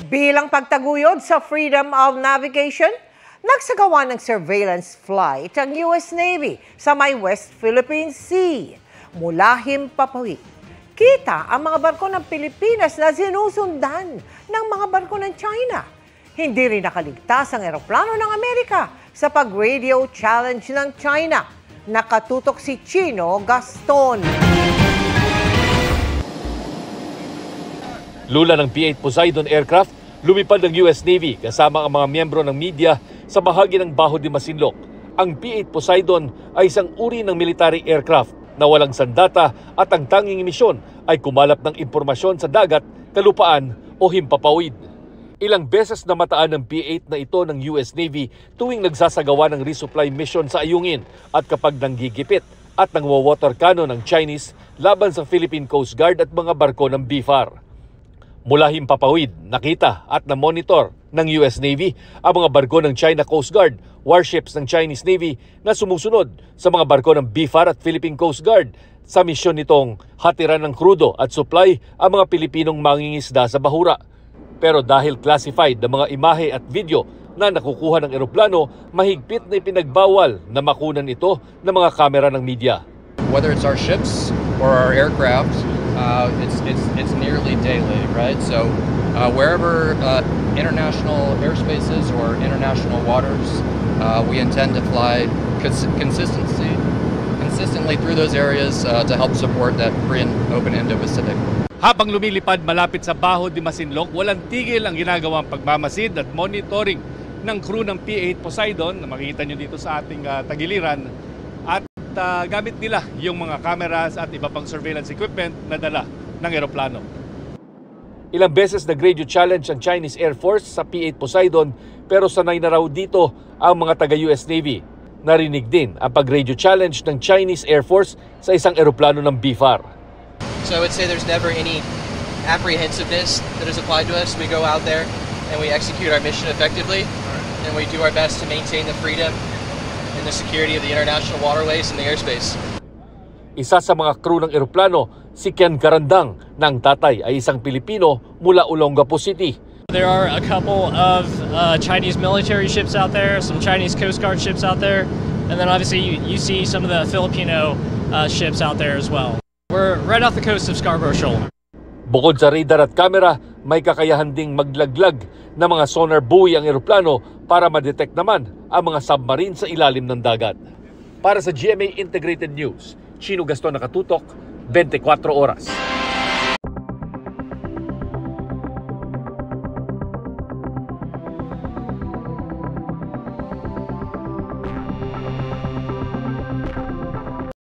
Bilang pagtaguyod sa freedom of navigation, nagsagawa ng surveillance flight ang US Navy sa may West Philippine Sea. Mula Himpapawid, kita ang mga barko ng Pilipinas na sinusundan ng mga barko ng China. Hindi rin nakaligtas ang eroplano ng Amerika sa pag-radio challenge ng China. Nakatutok si Chino Gaston. Lula ng P-8 Poseidon aircraft, lumipad ng US Navy kasama ang mga miyembro ng media sa bahagi ng Baho de Masinloc. Ang P-8 Poseidon ay isang uri ng military aircraft na walang sandata at ang tanging misyon ay kumalap ng impormasyon sa dagat, kalupaan o himpapawid. Ilang beses na mataan ng P-8 na ito ng US Navy tuwing nagsasagawa ng resupply mission sa Ayungin at kapag nanggigipit at nangwawater cannon ng Chinese laban sa Philippine Coast Guard at mga barko ng BFAR. Mula Himpapawid, nakita at na-monitor ng US Navy ang mga barko ng China Coast Guard, warships ng Chinese Navy na sumusunod sa mga barko ng BFAR at Philippine Coast Guard sa misyon nitong hatiran ng krudo at supply ang mga Pilipinong mangingisda sa bahura. Pero dahil classified na mga imahe at video na nakukuha ng eroplano, mahigpit na ipinagbawal na makunan ito ng mga kamera ng media. Whether it's our ships or our aircraft, it's nearly daily, right? So wherever international airspaces or international waters, we intend to fly consistently through those areas to help support that free and open Indo-Pacific. Habang lumilipad malapit sa Baho de Masinloc, walang tigil ang ginagawang pagmamasid at monitoring ng crew ng P-8 Poseidon na makikita nyo dito sa ating tagiliran. At gamit nila yung mga cameras at iba pang surveillance equipment na dala ng eroplano. Ilang beses nag-radio challenge ang Chinese Air Force sa P-8 Poseidon pero sanay na raw dito ang mga taga-US Navy. Narinig din ang pag-radio challenge ng Chinese Air Force sa isang eroplano ng BFAR. So I would say there's never any apprehensiveness that is applied to us. We go out there and we execute our mission effectively and we do our best to maintain the freedom and the security of the international waterways and the airspace. Isa sa mga crew ng eroplano, si Ken Carandang, ng tatay ay isang Pilipino mula Olongapo City. There are a couple of Chinese military ships out there, some Chinese Coast Guard ships out there, and then obviously you see some of the Filipino ships out there as well. We're right off the coast of Scarborough Shoal. Bukod sa radar at camera, may kakayahan ding maglaglag ng mga sonar buoy ang eroplano para ma-detect naman ang mga submarine sa ilalim ng dagat. Para sa GMA Integrated News, Chino Gaston, nakatutok, 24 oras.